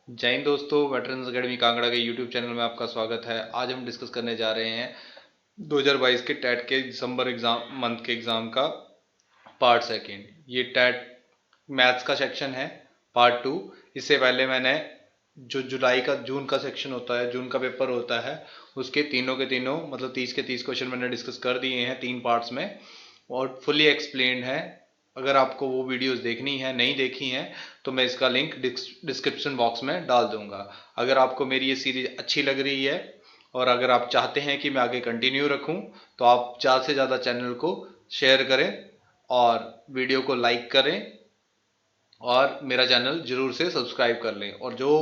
जय हिंद दोस्तों, veterans academy Kangra के यूट्यूब चैनल में आपका स्वागत है। आज हम डिस्कस करने जा रहे हैं 2022 के टैट के दिसंबर एग्जाम मंथ के एग्जाम का पार्ट सेकंड। ये टैट मैथ्स का सेक्शन है, पार्ट टू। इससे पहले मैंने जो जून का सेक्शन होता है, जून का पेपर होता है, उसके तीनों के तीनों मतलब 30 के 30 क्वेश्चन मैंने डिस्कस कर दिए हैं 3 पार्ट्स में, और फुली एक्सप्लेन्ड है। अगर आपको वो वीडियोस देखनी है, नहीं देखी हैं, तो मैं इसका लिंक डिस्क्रिप्शन बॉक्स में डाल दूंगा। अगर आपको मेरी ये सीरीज अच्छी लग रही है और अगर आप चाहते हैं कि मैं आगे कंटिन्यू रखूं, तो आप ज़्यादा से ज़्यादा चैनल को शेयर करें और वीडियो को लाइक करें और मेरा चैनल जरूर से सब्सक्राइब कर लें। और जो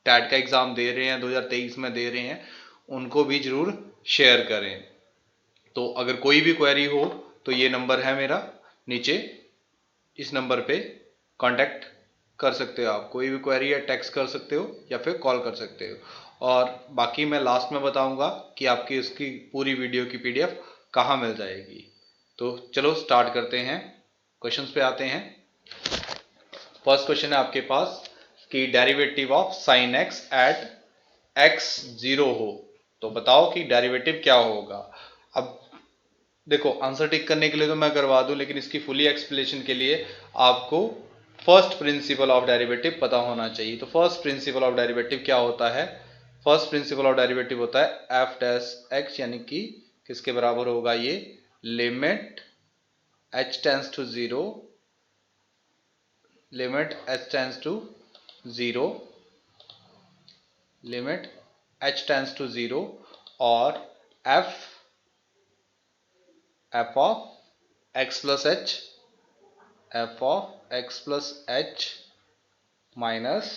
टैट का एग्ज़ाम दे रहे हैं, 2023 में दे रहे हैं, उनको भी जरूर शेयर करें। तो अगर कोई भी क्वेरी हो तो ये नंबर है मेरा नीचे, इस नंबर पे कांटेक्ट कर सकते हो। आप कोई भी क्वेरी है टेक्स्ट कर सकते हो या फिर कॉल कर सकते हो। और बाकी मैं लास्ट में बताऊंगा कि आपकी उसकी पूरी वीडियो की पीडीएफ कहाँ मिल जाएगी। तो चलो स्टार्ट करते हैं, क्वेश्चंस पे आते हैं। फर्स्ट क्वेश्चन है आपके पास कि derivative of sine X at X zero हो, तो बताओ कि डेरिवेटिव क्या होगा। अब देखो, आंसर टिक करने के लिए तो मैं करवा दूं, लेकिन इसकी फुली एक्सप्लेनेशन के लिए आपको फर्स्ट प्रिंसिपल ऑफ डेरिवेटिव पता होना चाहिए। तो फर्स्ट प्रिंसिपल ऑफ डेरिवेटिव क्या होता है? फर्स्ट प्रिंसिपल ऑफ डेरिवेटिव होता है एफ डैश एक्स, यानी कि किसके बराबर होगा ये? Limit h tends to zero, limit h tends to zero, limit h tends to zero, और f f of x plus h, f of x plus H minus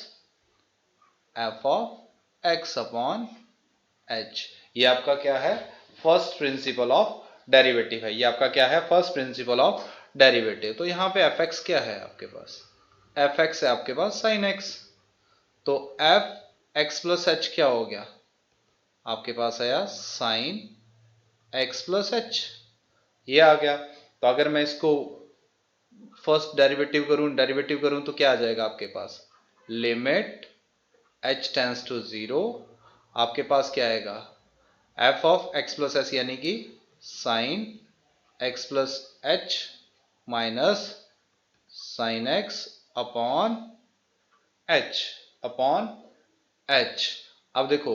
f of x upon h. ये आपका क्या है? First principle of derivative है। ये आपका क्या है? First principle of derivative. तो यहाँ पे एफ एक्स क्या है आपके पास? एफ एक्स है आपके पास साइन एक्स। तो एफ एक्स प्लस एच क्या हो गया आपके पास? आया साइन एक्स प्लस एच, ये आ गया। तो अगर मैं इसको फर्स्ट डेरिवेटिव करूं तो क्या आ जाएगा आपके पास? Limit h tends to zero, आपके पास क्या आएगा? F of x plus h, यानी कि sine x plus H minus sine x upon h, upon h. अब देखो,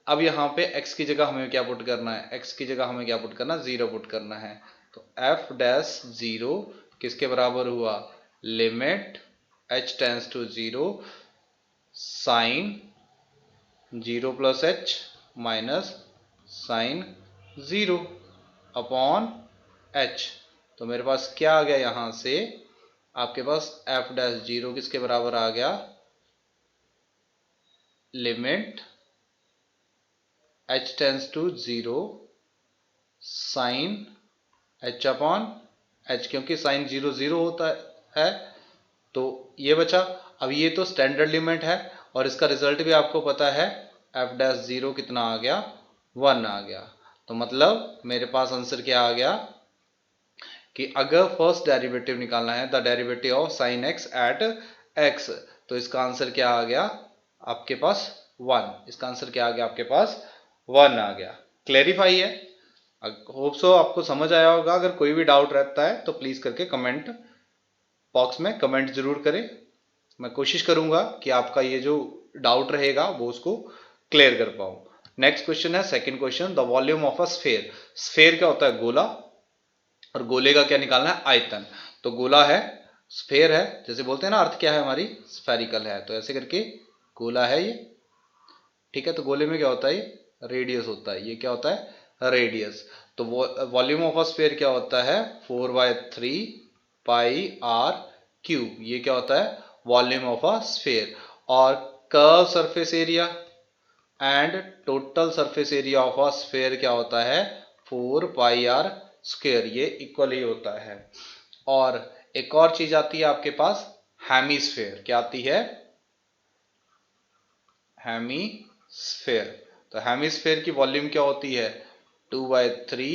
अब यहाँ पे x की जगह हमें क्या पुट करना है? x की जगह हमें क्या पुट करना है? जीरो पुट करना है। तो f डैश जीरो किसके बराबर हुआ? Limit h tends to zero sine zero plus H minus sine zero upon H. तो मेरे पास क्या आ गया यहां से? आपके पास f डैश जीरो किसके बराबर आ गया? Limit h tends to zero sine H upon H, क्योंकि साइन जीरो जीरो होता है। तो ये बचा। अब ये तो स्टैंडर्ड लिमिट है और इसका रिजल्ट भी आपको पता है, एफ डैश जीरो कितना आ गया? 1 आ गया। तो मतलब मेरे पास आंसर क्या आ गया कि अगर फर्स्ट डेरिवेटिव निकालना है, the derivative of sine X at X, तो इसका आंसर क्या आ गया आपके पास? 1। इसका आंसर क्या आ गया आपके पास? 1 आ गया। क्लेरिफाई है? होप सो आपको समझ आया होगा। अगर कोई भी डाउट रहता है तो प्लीज करके कमेंट बॉक्स में कमेंट जरूर करें। मैं कोशिश करूंगा कि आपका ये जो डाउट रहेगा वो उसको क्लियर कर पाऊं। नेक्स्ट क्वेश्चन है, second question, the volume of a sphere. Sphere क्या होता है? गोला। और गोले का क्या निकालना है? आयतन। तो गोला है, स्फेयर है, जैसे बोलते हैं ना अर्थ क्या है हमारी? स्फेरिकल है। तो ऐसे करके गोला है ये, ठीक है। तो गोले में क्या होता है? रेडियस होता है। ये क्या होता है? रेडियस। तो वॉल्यूम ऑफ अ स्फीयर क्या होता है? 4/3 पाई आर क्यूब। ये क्या होता है? Volume of a sphere. और curve surface area and total surface area of a sphere क्या होता है? 4 पाई आर स्क्वायर। ये इक्वल ही होता है। और एक और चीज आती है आपके पास, हेमीस्फेयर। क्या आती है? हेमीस्फेयर। तो हेमीस्फेयर की वॉल्यूम क्या होती है? 2/3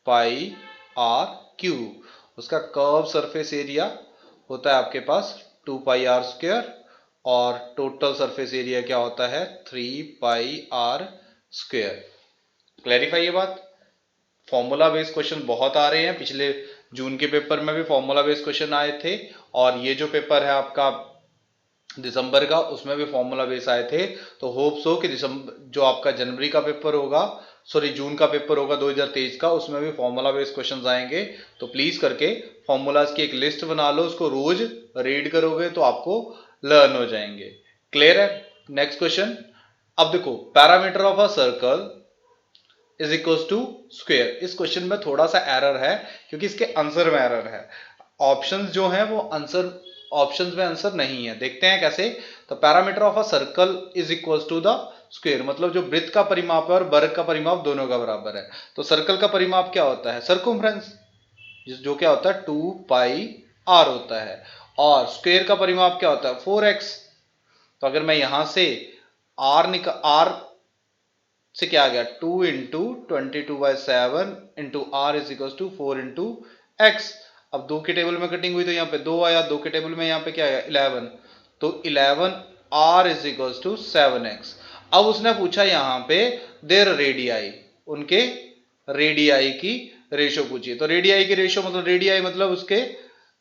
पाई आर क्यूब। उसका कर्व सरफेस एरिया होता है आपके पास 2 पाई आर स्क्वायर। और टोटल सरफेस एरिया क्या होता है 3πr²। क्लैरिफाई ये बात। फॉर्मूला बेस्ड क्वेश्चन बहुत आ रहे हैं, पिछले जून के पेपर में भी फॉर्मूला बेस्ड क्वेश्चन आए थे, और ये जो पेपर है आपका दिसंबर का उसमें भी फॉर्मूला बेस आए थे। तो होप्स हो कि दिसंबर जो आपका जनवरी का पेपर होगा, सॉरी जून का पेपर होगा 2023 का, उसमें भी फॉर्मूला बेस्ड क्वेश्चंस आएंगे। तो प्लीज करके फॉर्मूलाज की एक लिस्ट बना लो, उसको रोज रीड करोगे तो आपको लर्न हो जाएंगे। क्लियर है। Next question. अब देखो, parameter of a circle is equal to square. इस क्वेश्चन में थोड़ा सा एरर है क्योंकि इसके आंसर में एरर है। ऑप्शंस जो हैं वो आंसर, ऑप्शंस में आंसर नहीं है। देखते हैं कैसे। तो parameter of a circle is equal to the square, मतलब जो वृत्त का परिमाप है और वर्ग का परिमाप दोनों का बराबर है। तो सर्कल का परिमाप क्या होता है सर्कमफ्रेंस, जो क्या होता है 2πr होता है, और स्क्वेयर का परिमाप क्या होता है 4x। तो अगर मैं यहां से r से क्या आ गया 2 into 22/7 into R is equal to 4 into X. अब 2 के टेबल में कटिंग हुई तो यहाँ पे 2 आया, 2 के टेबल में यहाँ पे क्या आया 11, तो 11 are is equal to 7x। अब उसने पूछा यहाँ पे देर रेडियाई, उनके रेडियाई की रेशो पूछी। तो रेडियाई की रेशो मतलब रेडियाई मतलब उसके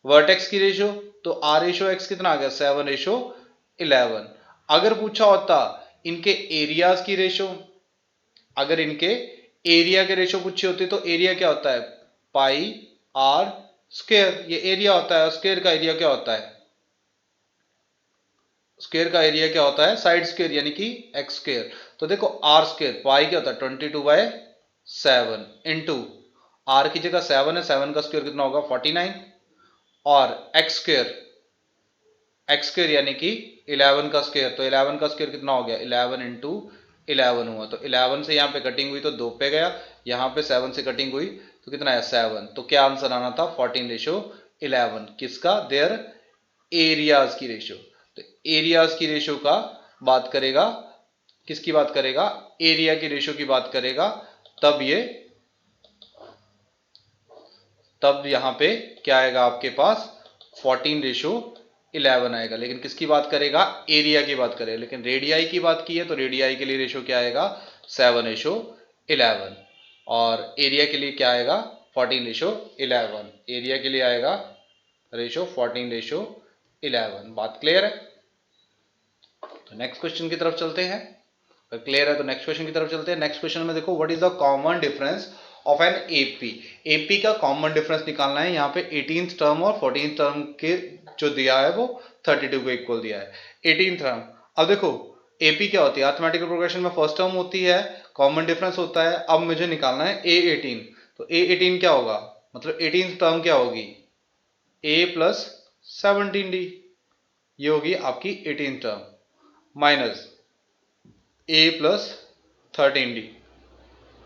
वर्टेक्स की रेशो, तो आर रेशो एक्स कितना आ गया 7:11। अगर पूछा होता इनके एरियाज की रेशो, अगर इनके एरिया के रेशो पूछी होती तो एरिया क्या होता है πr², ये एरिया होता है। स्क्वायर का एरिया क्या होता है, स्क्वायर का एरिया क्या होता है साइड स्क्वायर यानी कि x²। तो देखो r², पाई क्या होता है 22/7 इंटू आर की जगह 7 है, 7 का स्क्वायर कितना होगा 49, और x² यानी कि 11 का स्क्वायर, तो 11 का स्क्वायर कितना हो गया 11 इंटू 11 हुआ। तो 11 से यहाँ पे कटिंग हुई तो 2 पे गया, यहाँ पे 7 से कटिंग हुई तो कितना है 7। तो क्या आंसर आना था 14:11। किसका देयर एरियाज की रेशो। तो एरियाज की रेशो का बात करेगा, किसकी बात करेगा एरिया की रेशो की बात करेगा, तब यहाँ पे क्या आएगा आपके पास 14:11 आएगा। लेकिन किसकी बात करेगा एरिया की बात करेगा, लेकिन रेडियाई की बात की है तो रेडियाई के लिए रेशो क्या आएगा 7:11, और एरिया के लिए क्या आएगा 14:11। एरिया के लिए आएगा रेशो 14:11। बात क्लियर है। तो नेक्स्ट क्वेश्चन की तरफ चलते हैं। क्लियर है तो नेक्स्ट क्वेश्चन की तरफ चलते हैं। नेक्स्ट क्वेश्चन में देखो what is the common difference of an AP. AP का कॉमन डिफरेंस निकालना है। यहाँ पे 18th टर्म और 14th टर्म के जो दिया है वो 32 के इक्वल दिया है। 18th टर्म, अब देखो एपी क्या होती है अरिथमेटिकल प्रोग्रेशन में फर्स्ट टर्म होती है, कॉमन डिफरेंस होता है। अब मुझे निकालना है A18, तो A18 क्या होगा, मतलब 18th टर्म क्या होगी A प्लस 17D, ये होगी आपकी 18th term, minus A plus 13D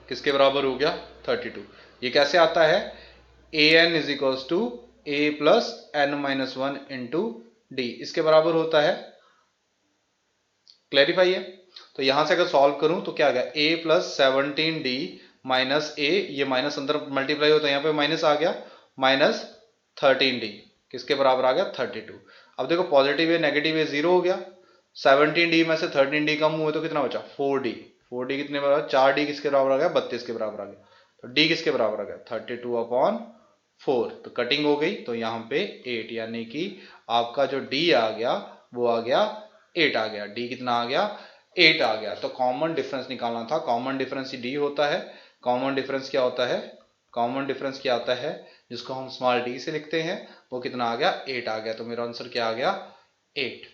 किसके बराबर हो गया 32। ये कैसे आता है a n is equals to a plus n minus 1 into d, इसके बराबर होता है। क्लैरिफाई है। तो यहां से अगर सॉल्व करूं तो क्या आ गया ए प्लस 17D माइनस ए, ये माइनस अंदर मल्टीप्लाई होता है यहाँ पे माइनस आ गया, माइनस 13D किसके बराबर आ गया 32। अब देखो पॉजिटिव है नेगेटिव है जीरो हो गया, 17D में से 13D कम हुए तो कितना बचा 4D, 4D कितने बराबर 4D किसके बराबर आ गया 32 के बराबर आ गया, तो D किसके बराबर आ गया 32/4। तो कटिंग हो गई तो यहाँ पे 8, यानी कि आपका जो D आ गया वो आ गया 8 आ गया, D कितना आ गया 8 आ गया। तो कॉमन डिफरेंस निकालना था, कॉमन डिफरेंस ही D होता है। कॉमन डिफरेंस क्या होता है, कॉमन डिफरेंस क्या आता है जिसको हम स्मॉल d से लिखते हैं, वो कितना आ गया 8 आ गया। तो मेरा आंसर क्या आ गया 8।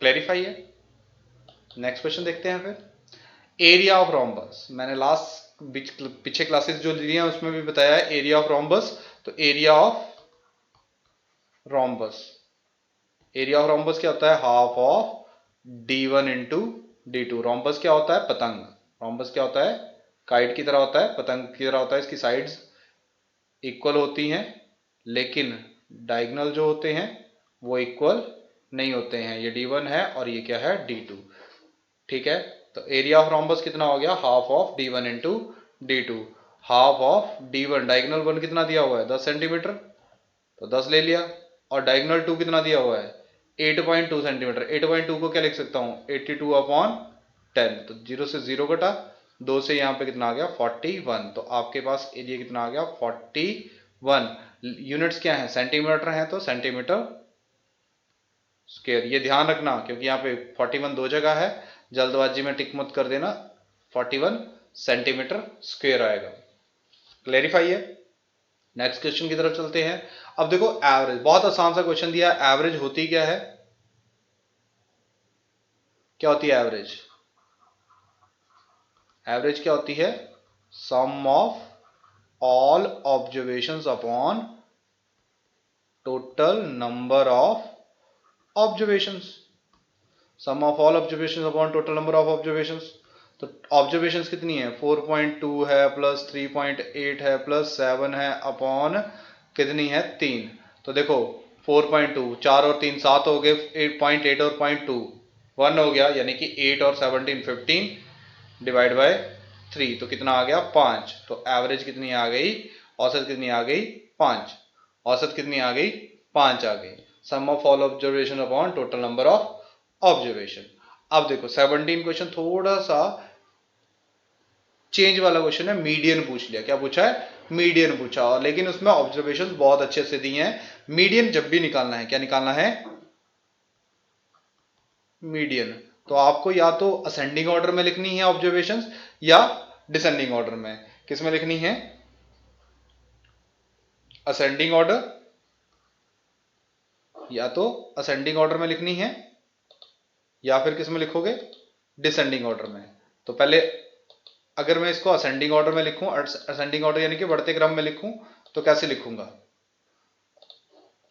क्लैरिफाई है। नेक्स्ट क्वेश्चन देखते हैं फिर। एरिया ऑफ रोम्बस, मैंने लास्ट पीछे क्लासेस जो ली हैं उसमें भी बताया है एरिया ऑफ रोम्बस। तो area of rhombus, area of rhombus क्या होता है half of d1 into d2। Rhombus क्या होता है पतंग, रोम्बस क्या होता है काइट की तरह होता है, पतंग की तरह होता है। इसकी साइड्स इक्वल होती हैं लेकिन डायगोनल जो होते हैं वो इक्वल नहीं होते हैं। ये d1 है और ये क्या है d2। ठीक है, तो एरिया ऑफ रोम्बस कितना हो गया half of d1 into d2। Half of d1, diagonal 1 कितना दिया हुआ है 10 सेंटीमीटर, तो 10 ले लिया, और डायगोनल 2 कितना दिया हुआ है 8.2 सेंटीमीटर। 8.2 को क्या लिख सकता हूं, 82/10। तो 0 से 0 कटा, 2 से यहां पे कितना आ गया 41। तो आपके पास एरिया कितना आ गया 41। यूनिट्स क्या है, सेंटीमीटर है, तो सेंटीमीटर स्क्वायर। ये ध्यान रखना क्योंकि यहाँ पे 41 दो जगह है, जल्दबाजी में टिक मत कर देना, 41 सेंटीमीटर स्क्वायर आएगा। क्लेरिफाई है। नेक्स्ट क्वेश्चन की तरफ चलते हैं। अब देखो एवरेज, बहुत आसान सा क्वेश्चन दिया है। एवरेज होती क्या है, क्या होती है एवरेज? एवरेज क्या होती है, sum of all observations upon total number of observations. Sum of all observations upon total number of observations. तो ऑब्जर्वेशंस कितनी है, 4.2 है, प्लस 3.8 है, प्लस 7 है, अपॉन कितनी है 3। तो देखो 4.2, 4 और 3 7 हो गए, 8.8 और 0.2 1 हो गया, यानी कि 8 और 17 15 डिवाइड बाय 3, तो कितना आ गया 5। तो एवरेज कितनी आ गई, औसत कितनी आ गई 5। औसत कितनी आ गई 5 आ गई। Sum of all observation upon total number of observation. अब देखो 17 क्वेश्चन थोड़ा सा चेंज वाला क्वेश्चन है, मीडियन पूछ लिया। क्या पूछा है, मीडियन पूछा, और लेकिन उसमें ऑब्जर्वेशन बहुत अच्छे से दिए हैं। मीडियन जब भी निकालना है, क्या निकालना है, मीडियन, तो आपको या तो असेंडिंग ऑर्डर में लिखनी है ऑब्जर्वेशंस, या डिसेंडिंग ऑर्डर में। किस में लिखनी है, असेंडिंग ऑर्डर, या तो असेंडिंग ऑर्डर में लिखनी है, या फिर किस में लिखोगे, डिसेंडिंग ऑर्डर में। तो पहले अगर मैं इसको असेंडिंग ऑर्डर में लिखूं, असेंडिंग ऑर्डर यानी कि बढ़ते क्रम में लिखूं, तो कैसे लिखूंगा,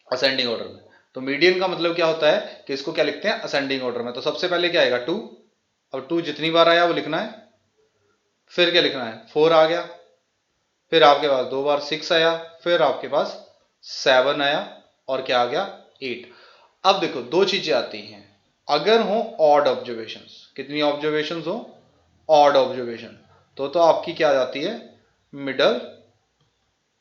असेंडिंग ऑर्डर में। तो मीडियन का मतलब क्या होता है कि इसको क्या लिखते हैं, असेंडिंग ऑर्डर में। तो सबसे पहले क्या आएगा 2, अब 2 जितनी बार आया वो लिखना है। फिर क्या लिखना है, 4 आ गया, फिर आपके पास 2 बार 6 आया, फिर आपके पास 7 आया, और क्या आ गया 8। अब देखो दो चीजें आती हैं, अगर हो ऑड ऑब्जर्वेशंस, कितनी ऑब्जर्वेशंस हो, ऑड ऑब्जर्वेशन, तो आपकी क्या आ जाती है, मिडल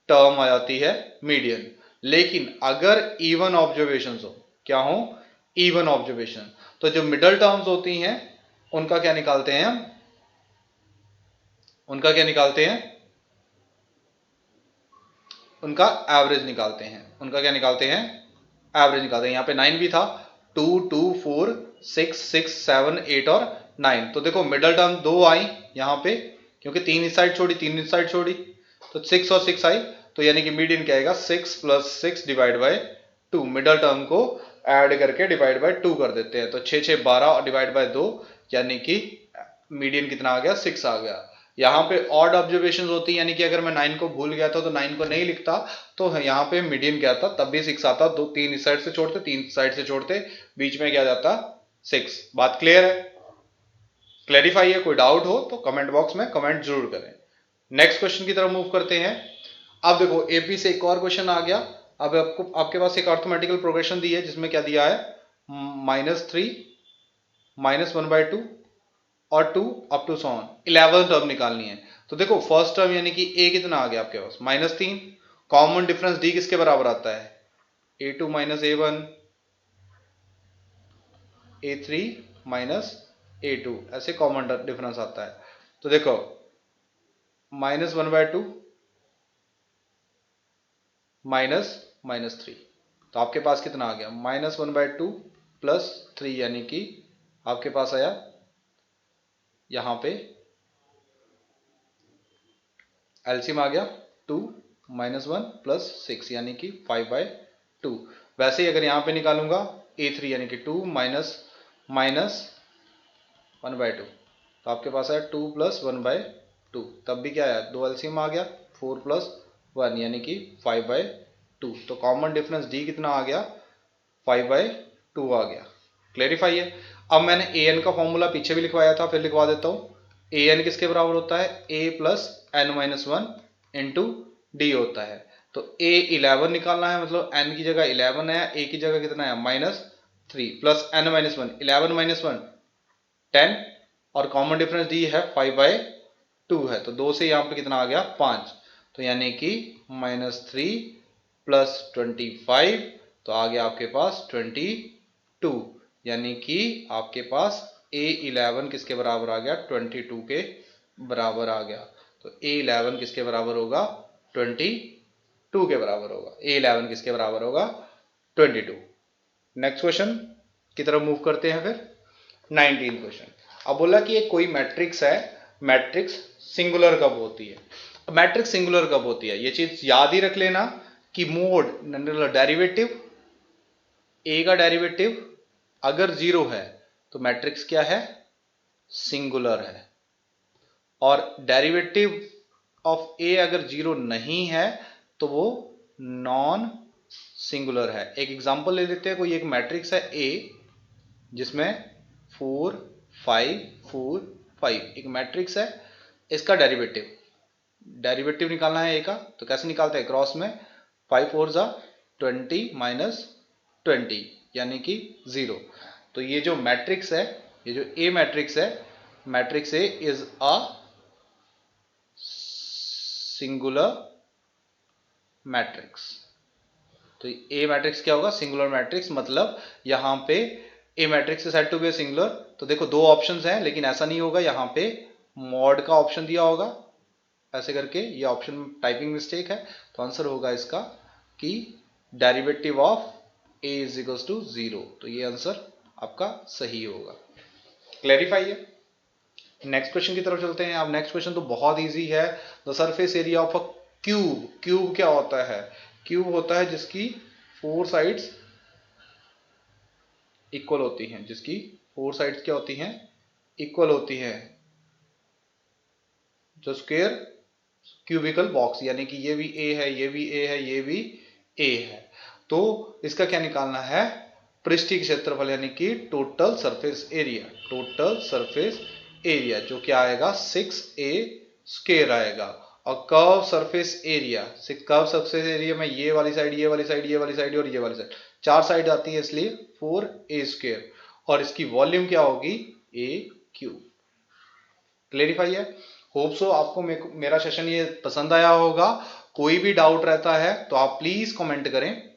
टर्म आ जाती है मीडियन। लेकिन अगर इवन ऑब्जर्वेशन हो, क्या हो, इवन ऑब्जर्वेशन, तो जो मिडल टर्म्स होती हैं उनका क्या निकालते हैं हम, उनका क्या निकालते हैं, उनका एवरेज निकालते हैं। उनका क्या निकालते हैं, एवरेज निकालते हैं। यहां पे 9 भी था, 2 2 4 6 6 7 8 और 9। तो देखो मिडल टर्म 2 आई यहां पे, क्योंकि 3 इस साइड छोड़ी 3 इस साइड छोड़ी, तो 6 और 6 आई, तो यानी कि मीडियन क्या आएगा, 6 + 6 डिवाइड बाय 2। मिडल टर्म को ऐड करके डिवाइड बाय 2 कर देते हैं, तो 6 6 12 और डिवाइड बाय 2, यानी कि मीडियन कितना आ गया, 6 आ गया। यहाँ पे ऑड ऑब्जर्वेशन होती है, यानी कि अगर मैं 9 को भूल गया था तो 9 को नहीं लिखता, तो यहाँ पे मीडियन क्या था, तब भी 6 आता। 2 3 इस साइड से छोड़ते, 3 साइड से छोड़ते, बीच में क्या जाता 6। बात क्लियर है, क्लैरिफाई है। कोई डाउट हो तो कमेंट बॉक्स में कमेंट जरूर करें। नेक्स्ट क्वेश्चन की तरफ मूव करते हैं। अब देखो एपी से एक और क्वेश्चन आ गया। अब आपको आपके पास एक अर्थमेटिकल प्रोग्रेशन दी है, जिसमें क्या दिया है, -3 -1/2 और 2 अप टू सॉन 11 टर्म निकालनी है। तो देखो फर्स्ट टर्म यानी कि ए कितना आ गया आपके पास, -3। कॉमन डिफरेंस डी किसके बराबर आता है, a2 - a1, a3 - a2, ऐसे कॉमन डिफरेंस आता है। तो देखो -1/2 -3, तो आपके पास कितना आ गया, -1/2 + 3, यानी कि आपके पास आया यहां पे एलसीएम आ गया 2 - 1 + 6, यानी कि 5/2। वैसे ही अगर यहां पे निकालूंगा a3 यानी कि 2 -1/2, तो आपके पास आया 2 + 1/2, तब भी क्या आया, 2 एलसीएम आ गया, 4 + 1 यानी कि 5/2। तो कॉमन डिफरेंस डी कितना आ गया, 5/2 आ गया। क्लेरिफाई है। अब मैंने ए एन का फॉर्मूला पीछे भी लिखवाया था, फिर लिखवा देता हूं। ए एन किसके बराबर होता है, a + n-1 इंटू डी होता है। तो a 11 निकालना है, मतलब n की जगह 11 है, a की जगह कितना है -3, प्लस n-1, 11 - 1 10, और कॉमन डिफरेंस डी है 5/2 है, तो 2 से यहाँ पे कितना आ गया 5, तो यानी कि -3 + 25, तो आ गया आपके पास 27। यानी कि आपके पास A11 किसके बराबर आ गया, 22 के बराबर आ गया। तो A11 किसके बराबर होगा, 22 के बराबर होगा। A11 किसके बराबर होगा, 22। नेक्स्ट क्वेश्चन की तरफ मूव करते हैं फिर। 19 क्वेश्चन। अब बोला कि एक कोई मैट्रिक्स है, मैट्रिक्स सिंगुलर कब होती है। मैट्रिक्स सिंगुलर कब होती है, ये चीज याद ही रख लेना कि मोड डेरिवेटिव, ए का डेरिवेटिव अगर जीरो है तो मैट्रिक्स क्या है, सिंगुलर है। और डेरिवेटिव ऑफ ए अगर जीरो नहीं है तो वो नॉन सिंगुलर है। एक एग्जांपल ले लेते हैं, कोई एक मैट्रिक्स है ए जिसमें 4 5 4 5 एक मैट्रिक्स है, इसका डेरिवेटिव निकालना है ए का। तो कैसे निकालते हैं, क्रॉस में 5 4 जा 20 माइनस 20 यानी कि 0। तो ये जो मैट्रिक्स है, ये जो ए मैट्रिक्स है, matrix A is a singular matrix. तो ए मैट्रिक्स क्या होगा, सिंगुलर मैट्रिक्स। मतलब यहां पे a matrix is said to be a singular. तो देखो दो ऑप्शंस हैं, लेकिन ऐसा नहीं होगा, यहां पे मॉड का ऑप्शन दिया होगा ऐसे करके, ये ऑप्शन टाइपिंग मिस्टेक है। तो आंसर होगा इसका कि derivative of A is equals to 0। तो ये आंसर आपका सही होगा। क्लैरिफाई है। नेक्स्ट क्वेश्चन की तरफ चलते हैं। अब नेक्स्ट क्वेश्चन तो बहुत इजी है। The surface area of a cube. Cube क्या होता है, क्यूब होता है जिसकी 4 साइड्स इक्वल होती हैं, जिसकी 4 साइड्स क्या होती हैं, इक्वल होती हैं। जो स्क्वायर क्यूबिकल बॉक्स, यानी कि ये भी ए है, ये भी ए है, ये भी ए है। तो इसका क्या निकालना है, पृष्ठीय क्षेत्रफल यानी कि total surface area. Total surface area जो क्या आएगा, 6a स्क्वायर आएगा। और curve surface area, curve surface area में ये वाली साइड, ये वाली साइड, ये वाली साइड और ये वाली साइड, 4 साइड आती है, इसलिए 4a स्क्वायर। और इसकी वॉल्यूम क्या होगी, a क्यूब। क्लेरिफाई है। होप सो आपको मेरा सेशन ये पसंद आया होगा। कोई भी डाउट रहता है तो आप प्लीज कमेंट करें,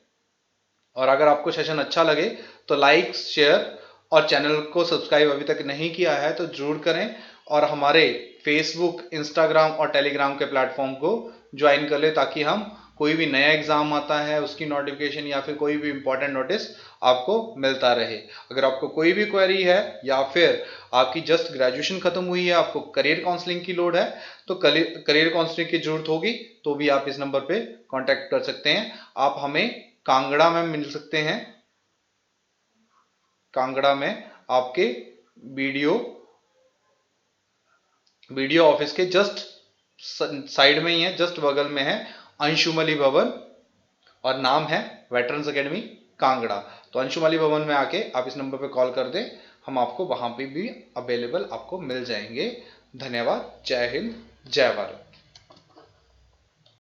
और अगर आपको सेशन अच्छा लगे तो लाइक शेयर, और चैनल को सब्सक्राइब अभी तक नहीं किया है तो जरूर करें। और हमारे फेसबुक, इंस्टाग्राम और टेलीग्राम के प्लेटफॉर्म को ज्वाइन कर ले, ताकि हम कोई भी नया एग्जाम आता है उसकी नोटिफिकेशन या फिर कोई भी इंपॉर्टेंट नोटिस आपको मिलता रहे। अगर आपको कोई भी क्वेरी है या फिर आपकी जस्ट ग्रेजुएशन खत्म हुई है, आपको करियर काउंसलिंग की लोड है, तो करियर काउंसलिंग की जरूरत होगी तो भी आप इस नंबर पे कांटेक्ट कर सकते हैं। आप हमें कांगड़ा में मिल सकते हैं। कांगड़ा में आपके वीडियो ऑफिस के जस्ट साइड में ही है, जस्ट बगल में है अंशुमली भवन, और नाम है वेटरन्स एकेडमी कांगड़ा। तो अंशुमली भवन में आके आप इस नंबर पे कॉल कर दें, हम आपको वहां पे भी अवेलेबल आपको मिल जाएंगे। धन्यवाद। जय हिंद, जय भारत।